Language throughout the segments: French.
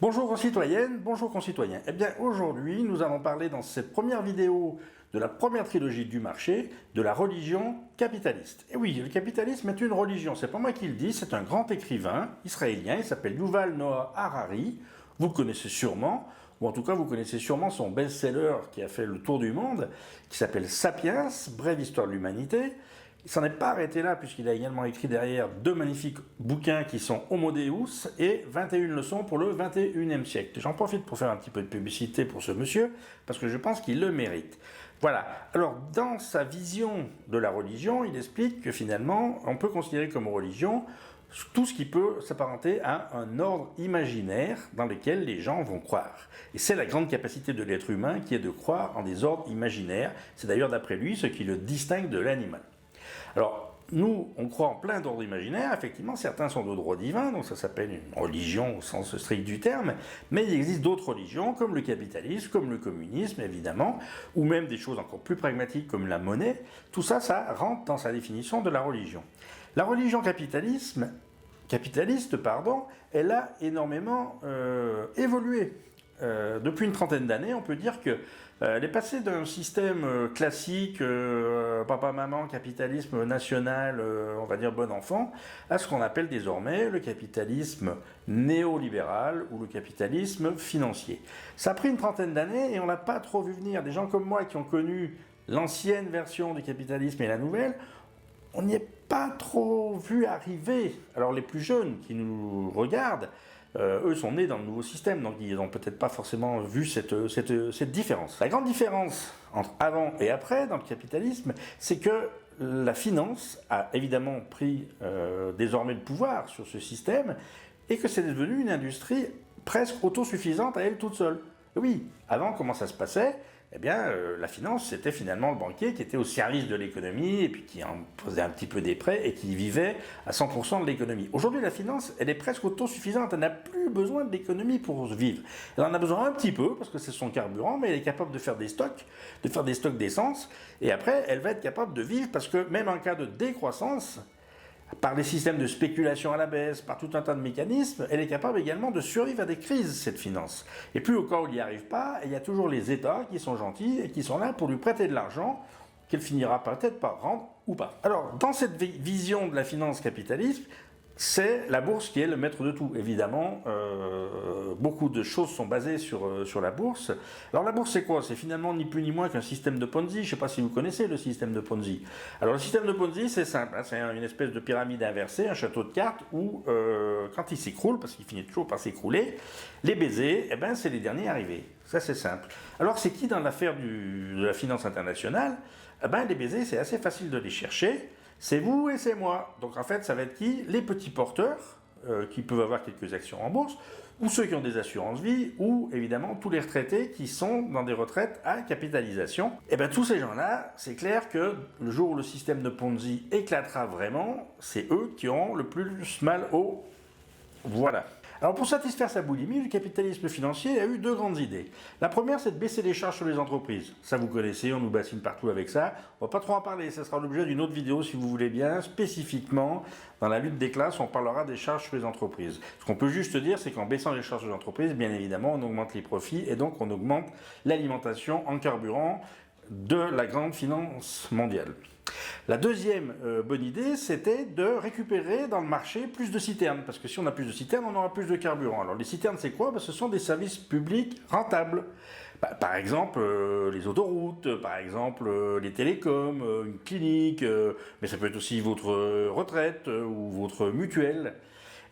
Bonjour concitoyennes, bonjour concitoyens. Eh bien aujourd'hui nous allons parler dans cette première vidéo de la première trilogie du marché de la religion capitaliste. Et oui, le capitalisme est une religion, c'est pas moi qui le dis, c'est un grand écrivain israélien, il s'appelle Yuval Noah Harari, vous le connaissez sûrement, ou en tout cas vous connaissez sûrement son best-seller qui a fait le tour du monde, qui s'appelle Sapiens, brève histoire de l'humanité. Il s'en est pas arrêté là, puisqu'il a également écrit derrière deux magnifiques bouquins qui sont Homo Deus et 21 leçons pour le 21e siècle. J'en profite pour faire un petit peu de publicité pour ce monsieur, parce que je pense qu'il le mérite. Voilà. Alors, dans sa vision de la religion, il explique que finalement, on peut considérer comme religion tout ce qui peut s'apparenter à un ordre imaginaire dans lequel les gens vont croire. Et c'est la grande capacité de l'être humain qui est de croire en des ordres imaginaires. C'est d'ailleurs d'après lui ce qui le distingue de l'animal. Alors, nous, on croit en plein d'ordres imaginaires, effectivement, certains sont de droit divin, donc ça s'appelle une religion au sens strict du terme, mais il existe d'autres religions, comme le capitalisme, comme le communisme, évidemment, ou même des choses encore plus pragmatiques comme la monnaie. Tout ça, ça rentre dans sa définition de la religion. La religion capitaliste, elle a énormément évolué. Depuis une trentaine d'années, on peut dire qu'elle est passée d'un système classique, papa-maman, capitalisme national, on va dire bon enfant, à ce qu'on appelle désormais le capitalisme néolibéral ou le capitalisme financier. Ça a pris une trentaine d'années et on l'a pas trop vu venir. Des gens comme moi qui ont connu l'ancienne version du capitalisme et la nouvelle, on n'y est pas trop vu arriver. Alors les plus jeunes qui nous regardent, eux sont nés dans le nouveau système, donc ils n'ont peut-être pas forcément vu cette différence. La grande différence entre avant et après dans le capitalisme, c'est que la finance a évidemment pris désormais le pouvoir sur ce système et que c'est devenu une industrie presque autosuffisante à elle toute seule. Et oui, avant comment ça se passait ? Eh bien, la finance, c'était finalement le banquier qui était au service de l'économie et puis qui en faisait un petit peu des prêts et qui vivait à 100% de l'économie. Aujourd'hui, la finance, elle est presque autosuffisante. Elle n'a plus besoin de l'économie pour vivre. Elle en a besoin un petit peu parce que c'est son carburant, mais elle est capable de faire des stocks d'essence. Et après, elle va être capable de vivre parce que même en cas de décroissance, par les systèmes de spéculation à la baisse, par tout un tas de mécanismes, elle est capable également de survivre à des crises, cette finance. Et puis au cas où il n'y arrive pas, il y a toujours les États qui sont gentils et qui sont là pour lui prêter de l'argent qu'elle finira peut-être par rendre ou pas. Alors, dans cette vision de la finance capitaliste, c'est la bourse qui est le maître de tout. Évidemment, beaucoup de choses sont basées sur la bourse. Alors la bourse, c'est quoi? C'est finalement ni plus ni moins qu'un système de Ponzi. Je ne sais pas si vous connaissez le système de Ponzi. Alors le système de Ponzi, c'est simple. Hein, c'est une espèce de pyramide inversée, un château de cartes où, quand il s'écroule, parce qu'il finit toujours par s'écrouler, les baisers, eh ben, c'est les derniers arrivés. Ça, c'est simple. Alors c'est qui dans l'affaire de la finance internationale? Eh ben, les baisers, c'est assez facile de les chercher. C'est vous et c'est moi. Donc en fait, ça va être qui? Les petits porteurs, qui peuvent avoir quelques actions en bourse, ou ceux qui ont des assurances vie, ou évidemment tous les retraités qui sont dans des retraites à capitalisation. Et bien tous ces gens-là, c'est clair que le jour où le système de Ponzi éclatera vraiment, c'est eux qui auront le plus mal au... Voilà. Alors pour satisfaire sa boulimie, le capitalisme financier a eu deux grandes idées. La première, c'est de baisser les charges sur les entreprises. Ça vous connaissez, on nous bassine partout avec ça. On va pas trop en parler, ça sera l'objet d'une autre vidéo si vous voulez bien. Spécifiquement, dans la lutte des classes, on parlera des charges sur les entreprises. Ce qu'on peut juste dire, c'est qu'en baissant les charges sur les entreprises, bien évidemment, on augmente les profits et donc on augmente l'alimentation en carburant de la grande finance mondiale. La deuxième bonne idée, c'était de récupérer dans le marché plus de citernes, parce que si on a plus de citernes, on aura plus de carburant. Alors les citernes, c'est quoi? Ce sont des services publics rentables. Par exemple, les autoroutes, par exemple, les télécoms, une clinique, mais ça peut être aussi votre retraite ou votre mutuelle.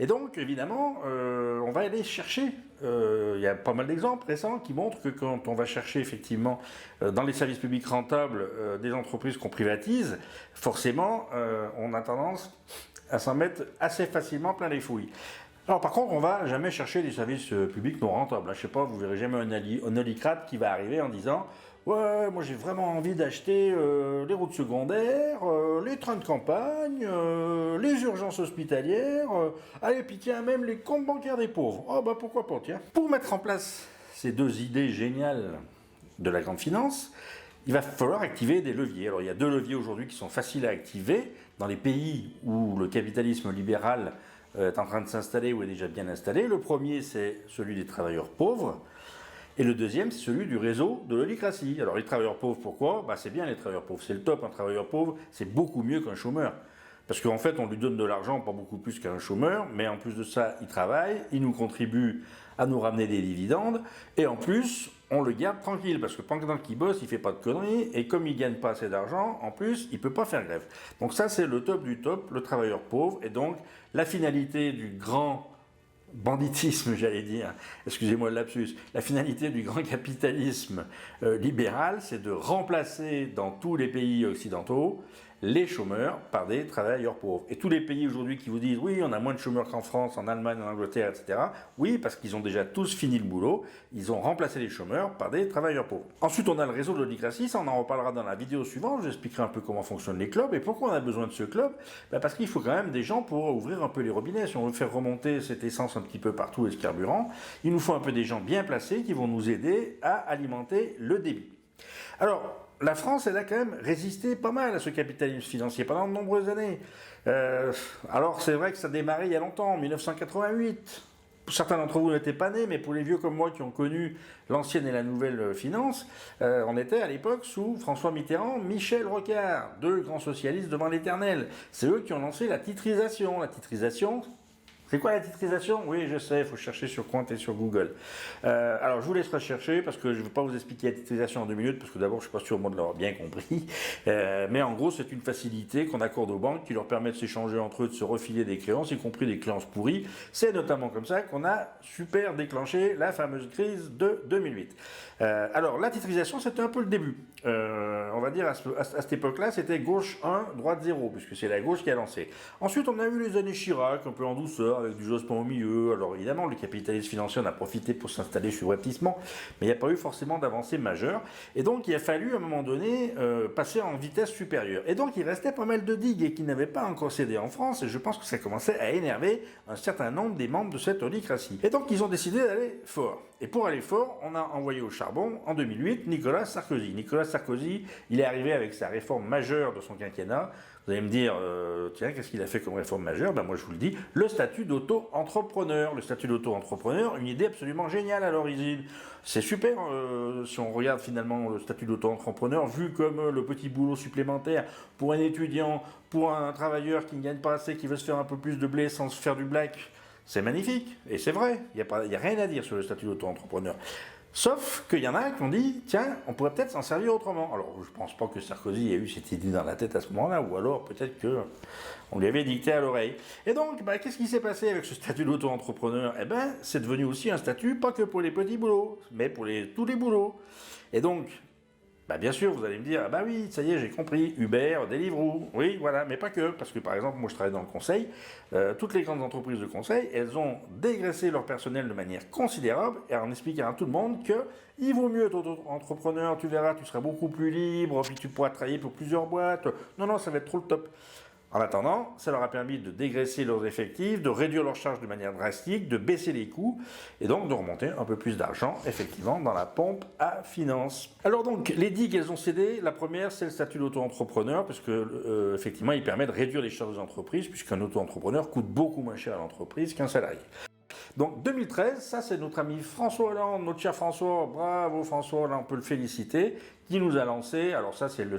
Et donc, évidemment, on va aller chercher. Il y a pas mal d'exemples récents qui montrent que quand on va chercher effectivement dans les services publics rentables des entreprises qu'on privatise, forcément, on a tendance à s'en mettre assez facilement plein les fouilles. Alors par contre, on va jamais chercher des services publics non rentables. Je sais pas, vous verrez jamais un olicrate qui va arriver en disant « Ouais, moi j'ai vraiment envie d'acheter les routes secondaires, les trains de campagne, les urgences hospitalières, allez, puis tiens, même les comptes bancaires des pauvres. Oh bah pourquoi pas, tiens. » Pour mettre en place ces deux idées géniales de la grande finance, il va falloir activer des leviers. Alors il y a deux leviers aujourd'hui qui sont faciles à activer dans les pays où le capitalisme libéral est en train de s'installer ou est déjà bien installé. Le premier, c'est celui des travailleurs pauvres. Et le deuxième, c'est celui du réseau de l'olicratie. Alors les travailleurs pauvres, pourquoi? C'est bien les travailleurs pauvres, c'est le top. Un travailleur pauvre, c'est beaucoup mieux qu'un chômeur. Parce qu'en fait, on lui donne de l'argent, pas beaucoup plus qu'un chômeur, mais en plus de ça, il travaille, il nous contribue à nous ramener des dividendes, et en plus, on le garde tranquille, parce que pendant qu'il bosse, il ne fait pas de conneries, et comme il ne gagne pas assez d'argent, en plus, il ne peut pas faire grève. Donc ça, c'est le top du top, le travailleur pauvre, et donc la finalité du grand banditisme, j'allais dire, excusez-moi le lapsus, la finalité du grand capitalisme libéral, c'est de remplacer dans tous les pays occidentaux les chômeurs par des travailleurs pauvres. Et tous les pays aujourd'hui qui vous disent oui, on a moins de chômeurs qu'en France, en Allemagne, en Angleterre, etc. Oui, parce qu'ils ont déjà tous fini le boulot, ils ont remplacé les chômeurs par des travailleurs pauvres. Ensuite, on a le réseau de l'olicratie, ça on en reparlera dans la vidéo suivante, j'expliquerai un peu comment fonctionnent les clubs et pourquoi on a besoin de ce club. Parce qu'il faut quand même des gens pour ouvrir un peu les robinets. Si on veut faire remonter cette essence un petit peu partout et ce carburant, il nous faut un peu des gens bien placés qui vont nous aider à alimenter le débit. Alors, la France, elle a quand même résisté pas mal à ce capitalisme financier pendant de nombreuses années. Alors, c'est vrai que ça a démarré il y a longtemps, en 1988. Certains d'entre vous n'étaient pas nés, mais pour les vieux comme moi qui ont connu l'ancienne et la nouvelle finance, on était à l'époque sous François Mitterrand, Michel Rocard, deux grands socialistes devant l'éternel. C'est eux qui ont lancé la titrisation. La titrisation, c'est quoi la titrisation? Oui, je sais, il faut chercher sur Quant et sur Google. Alors, je vous laisse rechercher parce que je ne vais pas vous expliquer la titrisation en 2 minutes parce que d'abord, je ne suis pas sûr moi de l'avoir bien compris. Mais en gros, c'est une facilité qu'on accorde aux banques qui leur permet de s'échanger entre eux, de se refiler des créances, y compris des créances pourries. C'est notamment comme ça qu'on a super déclenché la fameuse crise de 2008. Alors, la titrisation, c'était un peu le début. On va dire à cette époque-là, c'était gauche 1, droite 0, puisque c'est la gauche qui a lancé. Ensuite, on a eu les années Chirac, un peu en douceur, avec du Jospin au milieu. Alors évidemment, le capitalisme financier en a profité pour s'installer subrepticement, mais il n'y a pas eu forcément d'avancée majeure. Et donc, il a fallu, à un moment donné, passer en vitesse supérieure. Et donc, il restait pas mal de digues qui n'avaient pas encore cédé en France, et je pense que ça commençait à énerver un certain nombre des membres de cette olicratie. Et donc, ils ont décidé d'aller fort. Et pour aller fort, on a envoyé au charbon, en 2008, Nicolas Sarkozy. Nicolas Sarkozy, il est arrivé avec sa réforme majeure de son quinquennat. Vous allez me dire, tiens, qu'est-ce qu'il a fait comme réforme majeure? Moi, je vous le dis, le statut d'auto-entrepreneur. Le statut d'auto-entrepreneur, une idée absolument géniale à l'origine. C'est super, si on regarde finalement le statut d'auto-entrepreneur, vu comme le petit boulot supplémentaire pour un étudiant, pour un travailleur qui ne gagne pas assez, qui veut se faire un peu plus de blé sans se faire du black. C'est magnifique, et c'est vrai, il n'y a rien à dire sur le statut d'auto-entrepreneur. Sauf qu'il y en a qui ont dit, tiens, on pourrait peut-être s'en servir autrement. Alors, je ne pense pas que Sarkozy ait eu cette idée dans la tête à ce moment-là, ou alors peut-être qu'on lui avait dicté à l'oreille. Et donc, qu'est-ce qui s'est passé avec ce statut d'auto-entrepreneur? C'est devenu aussi un statut, pas que pour les petits boulots, mais pour tous les boulots. Et donc, bien sûr, vous allez me dire, oui, ça y est, j'ai compris, Uber, Deliveroo, oui, voilà, mais pas que, parce que par exemple, moi je travaille dans le conseil, toutes les grandes entreprises de conseil, elles ont dégraissé leur personnel de manière considérable, et en expliquant à tout le monde qu'il vaut mieux être entrepreneur, tu verras, tu seras beaucoup plus libre, puis tu pourras travailler pour plusieurs boîtes, non, ça va être trop le top. En attendant, ça leur a permis de dégraisser leurs effectifs, de réduire leurs charges de manière drastique, de baisser les coûts et donc de remonter un peu plus d'argent, effectivement, dans la pompe à finances. Alors donc, les digues, elles ont cédé. La première, c'est le statut d'auto-entrepreneur, parce que, effectivement, il permet de réduire les charges des entreprises, puisqu'un auto-entrepreneur coûte beaucoup moins cher à l'entreprise qu'un salarié. Donc 2013, ça c'est notre ami François Hollande, notre cher François, bravo François, là on peut le féliciter, qui nous a lancé, alors ça c'est le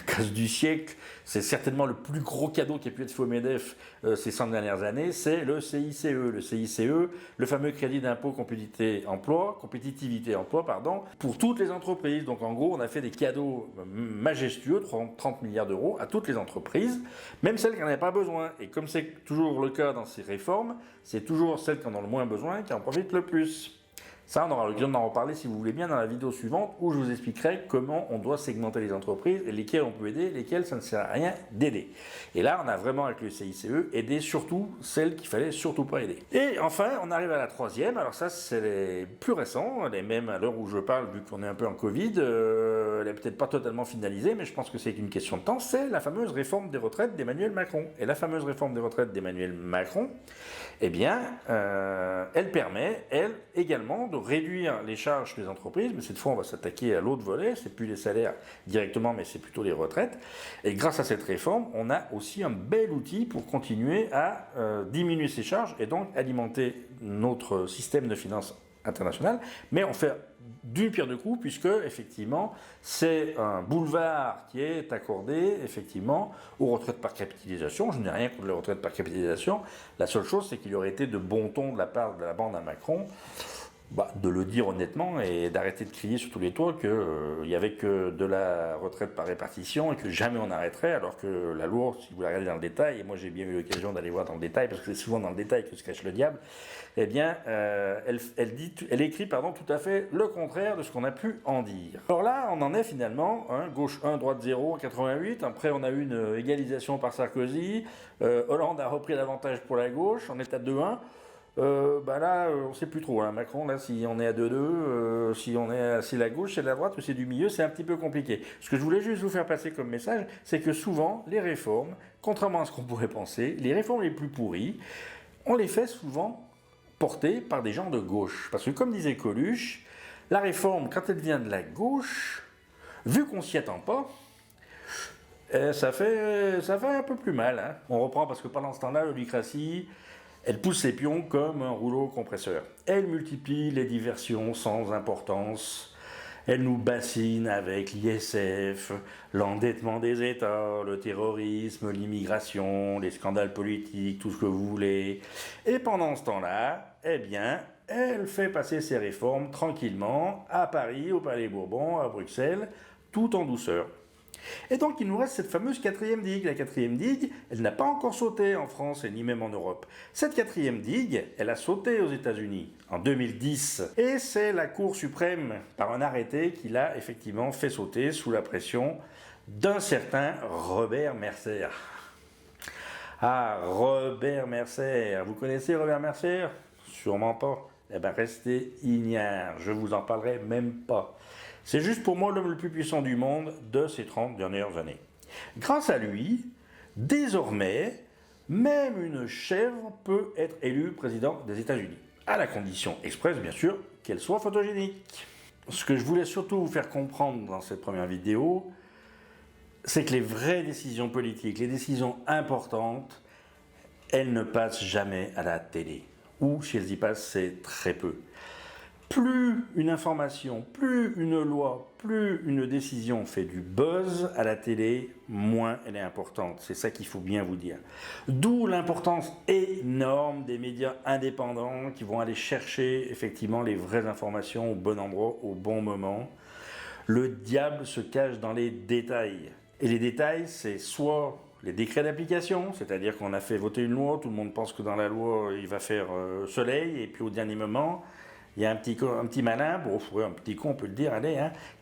casse du siècle, c'est certainement le plus gros cadeau qui a pu être fait au MEDEF ces 100 dernières années, c'est le CICE. Le CICE, le fameux crédit d'impôt compétitivité emploi, pour toutes les entreprises. Donc en gros, on a fait des cadeaux majestueux, 30 milliards d'euros, à toutes les entreprises, même celles qui n'en avaient pas besoin. Et comme c'est toujours le cas dans ces réformes, c'est toujours celles qui en ont le moins besoin qui en profitent le plus. Ça, on aura l'occasion d'en reparler si vous voulez bien dans la vidéo suivante où je vous expliquerai comment on doit segmenter les entreprises et lesquelles on peut aider, lesquelles ça ne sert à rien d'aider. Et là, on a vraiment avec le CICE aidé surtout celles qu'il fallait surtout pas aider. Et enfin, on arrive à la troisième. Alors ça, c'est les plus récents, elle est même à l'heure où je parle, vu qu'on est un peu en Covid, elle est peut-être pas totalement finalisée, mais je pense que c'est une question de temps. C'est la fameuse réforme des retraites d'Emmanuel Macron. Et la fameuse réforme des retraites d'Emmanuel Macron, elle permet, elle également, de réduire les charges des entreprises, mais cette fois on va s'attaquer à l'autre volet, c'est plus les salaires directement, mais c'est plutôt les retraites. Et grâce à cette réforme, on a aussi un bel outil pour continuer à diminuer ces charges et donc alimenter notre système de finances international, mais on fait d'une pierre deux coups, puisque effectivement c'est un boulevard qui est accordé effectivement aux retraites par capitalisation. Je n'ai rien contre les retraites par capitalisation. La seule chose, c'est qu'il aurait été de bon ton de la part de la bande à Macron de le dire honnêtement et d'arrêter de crier sur tous les toits qu'il n'y avait que de la retraite par répartition et que jamais on arrêterait, alors que la loi, si vous la regardez dans le détail, et moi j'ai bien eu l'occasion d'aller voir dans le détail, parce que c'est souvent dans le détail que se cache le diable, eh bien, elle écrit tout à fait le contraire de ce qu'on a pu en dire. Alors là, on en est finalement, gauche 1, droite 0, 88, après on a eu une égalisation par Sarkozy, Hollande a repris l'avantage pour la gauche, on est à 2-1, là, on ne sait plus trop. Macron, là, si on est à 2-2, si la gauche, c'est la droite ou c'est du milieu, c'est un petit peu compliqué. Ce que je voulais juste vous faire passer comme message, c'est que souvent, les réformes, contrairement à ce qu'on pourrait penser, les réformes les plus pourries, on les fait souvent porter par des gens de gauche. Parce que comme disait Coluche, la réforme, quand elle vient de la gauche, vu qu'on s'y attend pas, ça fait un peu plus mal. On reprend parce que pendant ce temps-là, l'oligocratie, elle pousse ses pions comme un rouleau compresseur. Elle multiplie les diversions sans importance. Elle nous bassine avec l'ISF, l'endettement des États, le terrorisme, l'immigration, les scandales politiques, tout ce que vous voulez. Et pendant ce temps-là, eh bien, elle fait passer ses réformes tranquillement à Paris, au Palais Bourbon, à Bruxelles, tout en douceur. Et donc il nous reste cette fameuse quatrième digue. La quatrième digue, elle n'a pas encore sauté en France et ni même en Europe. Cette quatrième digue, elle a sauté aux États-Unis en 2010. Et c'est la Cour suprême, par un arrêté, qui l'a effectivement fait sauter sous la pression d'un certain Robert Mercer. Ah, Robert Mercer. Vous connaissez Robert Mercer? Sûrement pas. Eh bien, restez ignares. Je vous en parlerai même pas. C'est juste pour moi l'homme le plus puissant du monde de ces 30 dernières années. Grâce à lui, désormais, même une chèvre peut être élue président des États-Unis. À la condition expresse, bien sûr, qu'elle soit photogénique. Ce que je voulais surtout vous faire comprendre dans cette première vidéo, c'est que les vraies décisions politiques, les décisions importantes, elles ne passent jamais à la télé. Ou si elles y passent, c'est très peu. Plus une information, plus une loi, plus une décision fait du buzz à la télé, moins elle est importante. C'est ça qu'il faut bien vous dire. D'où l'importance énorme des médias indépendants qui vont aller chercher effectivement les vraies informations au bon endroit, au bon moment. Le diable se cache dans les détails. Et les détails, c'est soit les décrets d'application, c'est-à-dire qu'on a fait voter une loi, tout le monde pense que dans la loi, il va faire soleil, et puis au dernier moment, il y a un petit malin, un petit con on peut le dire,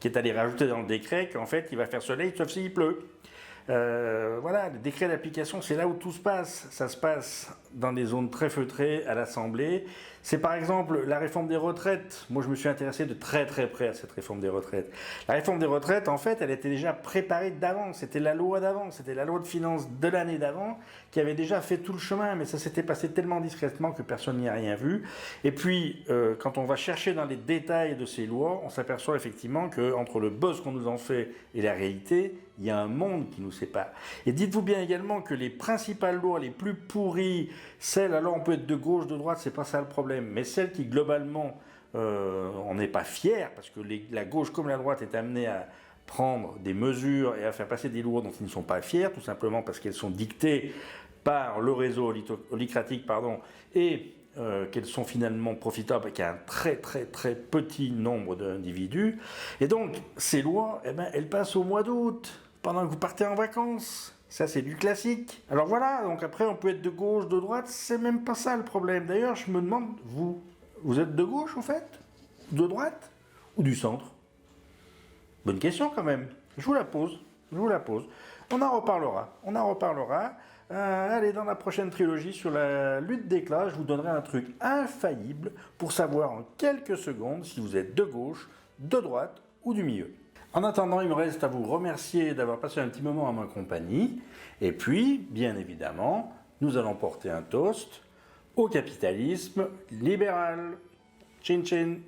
qui est allé rajouter dans le décret qu'en fait il va faire soleil sauf s'il pleut. Voilà, le décret d'application, c'est là où tout se passe. Ça se passe dans des zones très feutrées à l'Assemblée. C'est par exemple la réforme des retraites. Moi, je me suis intéressé de très très près à cette réforme des retraites. La réforme des retraites, en fait, elle était déjà préparée d'avant. C'était la loi d'avant. C'était la loi de finances de l'année d'avant qui avait déjà fait tout le chemin. Mais ça s'était passé tellement discrètement que personne n'y a rien vu. Et puis, quand on va chercher dans les détails de ces lois, on s'aperçoit effectivement qu'entre le buzz qu'on nous en fait et la réalité, il y a un monde qui nous sépare. Et dites-vous bien également que les principales lois les plus pourries, celles, alors on peut être de gauche, de droite, c'est pas ça le problème, mais celles qui globalement, on n'est pas fiers, parce que la gauche comme la droite est amenée à prendre des mesures et à faire passer des lois dont ils ne sont pas fiers, tout simplement parce qu'elles sont dictées par le réseau oligocratique, et qu'elles sont finalement profitables qu'à un très très très petit nombre d'individus. Et donc, ces lois, elles passent au mois d'août, pendant que vous partez en vacances. Ça, c'est du classique. Alors voilà, donc après, on peut être de gauche, de droite, c'est même pas ça le problème. D'ailleurs, je me demande, vous êtes de gauche, en fait? De droite? Ou du centre? Bonne question, quand même. Je vous la pose. On en reparlera. Allez, dans la prochaine trilogie sur la lutte des classes, je vous donnerai un truc infaillible pour savoir en quelques secondes si vous êtes de gauche, de droite ou du milieu. En attendant, il me reste à vous remercier d'avoir passé un petit moment à ma compagnie. Et puis, bien évidemment, nous allons porter un toast au capitalisme libéral. Chin chin.